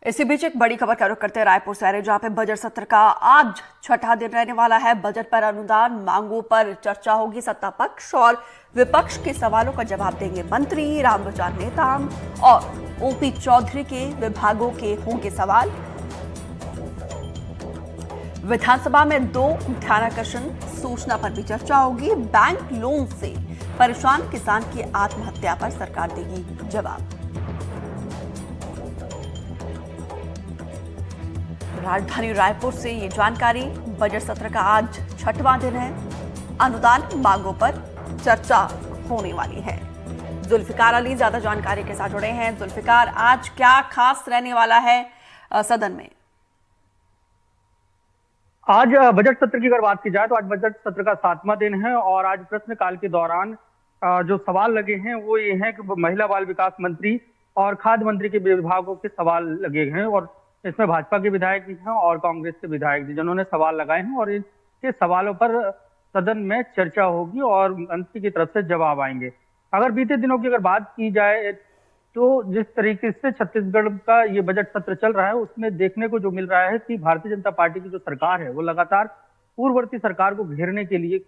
इसी बीच एक बड़ी खबर का रुख करते हैं रायपुर से आ रही, जहां पे बजट सत्र का आज छठा दिन रहने वाला है। बजट पर अनुदान मांगों पर चर्चा होगी। सत्ता पक्ष और विपक्ष के सवालों का जवाब देंगे मंत्री रामविचार नेताम और ओपी चौधरी के विभागों के होंगे सवाल। विधानसभा में दो ध्यानाकर्षण सूचना पर भी चर्चा होगी। बैंक लोन से परेशान किसान की आत्महत्या पर सरकार देगी जवाब। राजधानी रायपुर से ये जानकारी। बजट सत्र का आज छठवां दिन है। अनुदान मांगों पर चर्चा होने वाली है। जुल्फिकार अली ज्यादा जानकारी के साथ जुड़े हैं। जुल्फिकार, आज क्या खास रहने वाला है सदन में? आज बजट सत्र की अगर बात की जाए तो आज बजट सत्र का 7वां दिन है और आज प्रश्नकाल के दौरान जो सवाल लगे हैं वो ये हैं कि महिला बाल विकास मंत्री और खाद्य मंत्री के विभागों के सवाल लगे हैं और इसमें भाजपा के विधायक भी हैं और कांग्रेस के विधायक भी जिन्होंने सवाल लगाए हैं और इनके सवालों पर सदन में चर्चा होगी और मंत्री की तरफ से जवाब आएंगे। अगर बीते दिनों की अगर बात की जाए तो जिस तरीके से छत्तीसगढ़ का ये बजट सत्र चल रहा है उसमें देखने को जो मिल रहा है कि भारतीय जनता पार्टी की जो सरकार है वो लगातार पूर्ववर्ती सरकार को घेरने के लिए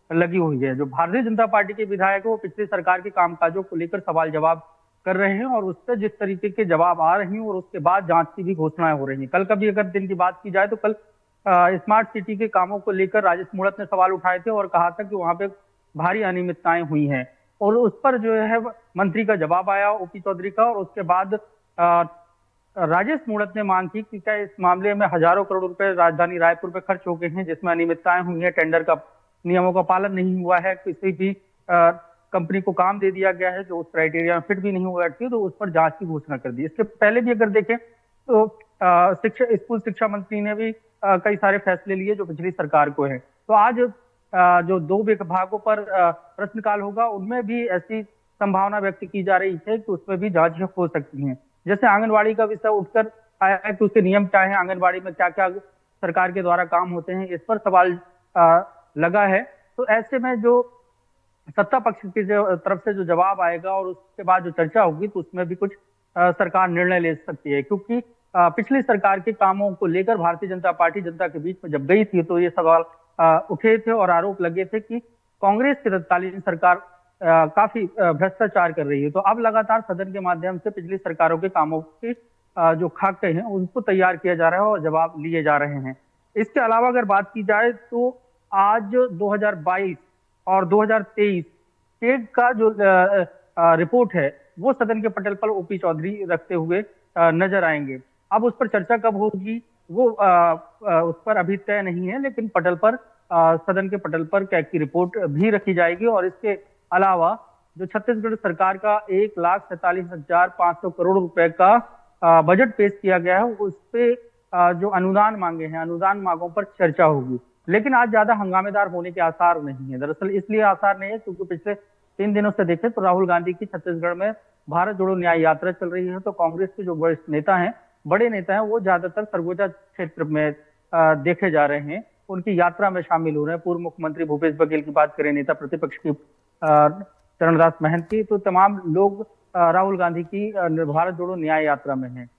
लगी हुई है। जो भारतीय जनता पार्टी के विधायक है वो पिछली सरकार के कामकाजों को लेकर सवाल जवाब कर रहे हैं और उस पर जिस तरीके के जवाब आ रहे हैं और उसके बाद जांच की भी घोषणाएं हो रही हैं। कल का भी अगर दिन की बात की जाए तो कल स्मार्ट सिटी के कामों को लेकर राजेश मूणत ने सवाल उठाए थे और कहा था कि वहां पे भारी अनियमितताएं हुई हैं और उस पर जो है मंत्री का जवाब आया ओपी चौधरी का और उसके बाद राजेश मूणत ने मांग की कि क्या इस मामले में हजारों करोड़ रुपए राजधानी रायपुर पे खर्च हो गए हैं जिसमें अनियमितताएं हुई हैं, टेंडर का नियमों का पालन नहीं हुआ है, किसी भी कंपनी को काम दे दिया गया है जो उस क्राइटेरिया में फिट भी नहीं हुआ थी, तो उस पर जांच की घोषणा कर दी। इसके पहले भी अगर देखें तो स्कूल शिक्षा मंत्री ने भी कई सारे फैसले लिए जो पिछली सरकार को है। तो आज जो दो विभागों पर प्रश्नकाल होगा उनमें भी ऐसी संभावना व्यक्त की जा रही है कि उसमें भी जांच हो सकती है। जैसे आंगनबाड़ी का विषय उठकर आया है कि उसके नियम क्या है, आंगनबाड़ी में क्या क्या सरकार के द्वारा काम होते हैं, इस पर सवाल लगा है। तो ऐसे में जो सत्ता पक्ष की तरफ से जो जवाब आएगा और उसके बाद जो चर्चा होगी तो उसमें भी कुछ सरकार निर्णय ले सकती है, क्योंकि पिछली सरकार के कामों को लेकर भारतीय जनता पार्टी जनता के बीच में जब गई थी तो ये सवाल उठे थे और आरोप लगे थे कि कांग्रेस की तत्कालीन सरकार काफी भ्रष्टाचार कर रही है। तो अब लगातार सदन के माध्यम से पिछली सरकारों के कामों के जो खाके हैं उनको तैयार किया जा रहा है और जवाब लिए जा रहे हैं। इसके अलावा अगर बात की जाए तो आज 2022 और 2023 स्टेट का जो रिपोर्ट है वो सदन के पटल पर ओपी चौधरी रखते हुए नजर आएंगे। अब उस पर चर्चा कब होगी वो उस पर अभी तय नहीं है, लेकिन पटल पर सदन के पटल पर कैग की रिपोर्ट भी रखी जाएगी और इसके अलावा जो छत्तीसगढ़ सरकार का 1,47,500 करोड़ रुपए का बजट पेश किया गया है उस पे जो अनुदान मांगे हैं अनुदान मांगों पर चर्चा होगी। लेकिन आज ज्यादा हंगामेदार होने के आसार नहीं है। दरअसल इसलिए आसार नहीं है क्योंकि पिछले 3 दिनों से देखें तो राहुल गांधी की छत्तीसगढ़ में भारत जोड़ो न्याय यात्रा चल रही है। तो कांग्रेस के जो वरिष्ठ नेता हैं, बड़े नेता हैं, वो ज्यादातर सरगुजा क्षेत्र में देखे जा रहे हैं, उनकी यात्रा में शामिल हो रहे हैं। पूर्व मुख्यमंत्री भूपेश बघेल की बात करें, नेता प्रतिपक्ष की चरणदास महंत की, तो तमाम लोग राहुल गांधी की भारत जोड़ो न्याय यात्रा में हैं।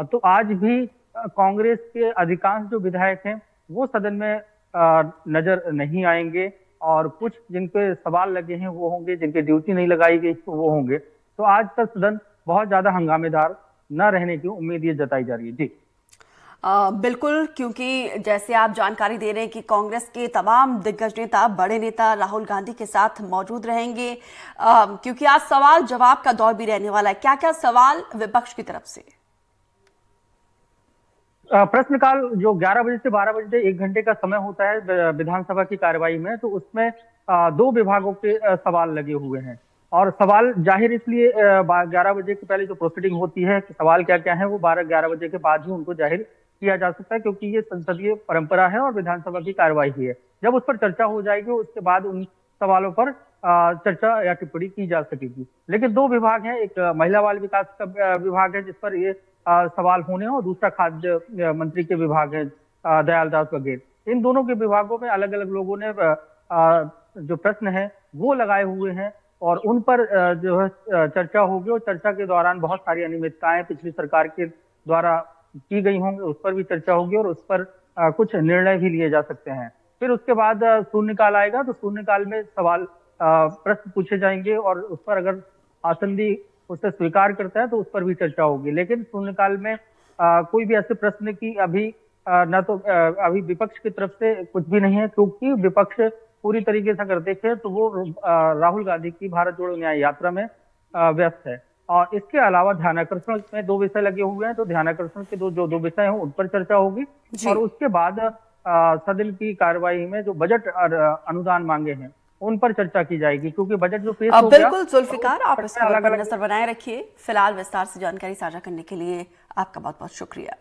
तो आज भी कांग्रेस के अधिकांश जो विधायक हैं वो सदन में नजर नहीं आएंगे और कुछ जिनके सवाल लगे हैं वो होंगे, जिनकी ड्यूटी नहीं लगाई गई तो वो होंगे। तो आज तक सदन बहुत ज्यादा हंगामेदार न रहने की उम्मीद ये जताई जा रही है। जी बिल्कुल, क्योंकि जैसे आप जानकारी दे रहे हैं कि कांग्रेस के तमाम दिग्गज नेता, बड़े नेता राहुल गांधी के साथ मौजूद रहेंगे, क्योंकि आज सवाल जवाब का दौर भी रहने वाला है। क्या क्या सवाल विपक्ष की तरफ से? प्रश्नकाल जो 11 बजे से 12 बजे 1 घंटे का समय होता है विधानसभा की कार्यवाही में, तो उसमें 2 विभागों के सवाल लगे हुए हैं और सवाल जाहिर इसलिए 11 बजे के पहले जो प्रोसीडिंग होती है कि सवाल क्या क्या है वो 12-11 बजे के बाद ही उनको जाहिर किया जा सकता है, क्योंकि ये संसदीय परंपरा है और विधानसभा की कार्यवाही है। जब उस पर चर्चा हो जाएगी उसके बाद उन सवालों पर चर्चा या टिप्पणी की जा सकेगी। लेकिन 2 विभाग हैं, एक महिला बाल विकास का विभाग है जिस पर ये सवाल होने और दूसरा खाद्य मंत्री के विभाग है दयालदास बघेल। इन दोनों के विभागों में अलग अलग लोगों ने जो प्रश्न है वो लगाए हुए हैं और उन पर जो है चर्चा होगी और चर्चा के दौरान बहुत सारी अनियमितताएं पिछली सरकार के द्वारा की गई होंगी उस पर भी चर्चा होगी और उस पर कुछ निर्णय भी लिए जा सकते हैं। फिर उसके बाद शून्यकाल आएगा, तो शून्यकाल में सवाल प्रश्न पूछे जाएंगे और उस पर अगर आसंदी उसे स्वीकार करता है तो उस पर भी चर्चा होगी। लेकिन शून्यकाल में कोई भी ऐसे प्रश्न की अभी न तो अभी विपक्ष की तरफ से कुछ भी नहीं है, क्योंकि विपक्ष पूरी तरीके से अगर देखें तो वो राहुल गांधी की भारत जोड़ो न्याय यात्रा में व्यस्त है। और इसके अलावा ध्यानाकर्षण में 2 विषय लगे हुए हैं, तो ध्यानाकर्षण के जो विषय हैं उन पर चर्चा होगी। और उसके बाद सदन की कार्यवाही में जो बजट और अनुदान मांगे हैं उन पर चर्चा की जाएगी, क्योंकि बजट जो पेश हो गया। बिल्कुल जुल्फिकार, आप इस खबर पर नजर बनाए रखिए। फिलहाल विस्तार से जानकारी साझा करने के लिए आपका बहुत बहुत शुक्रिया।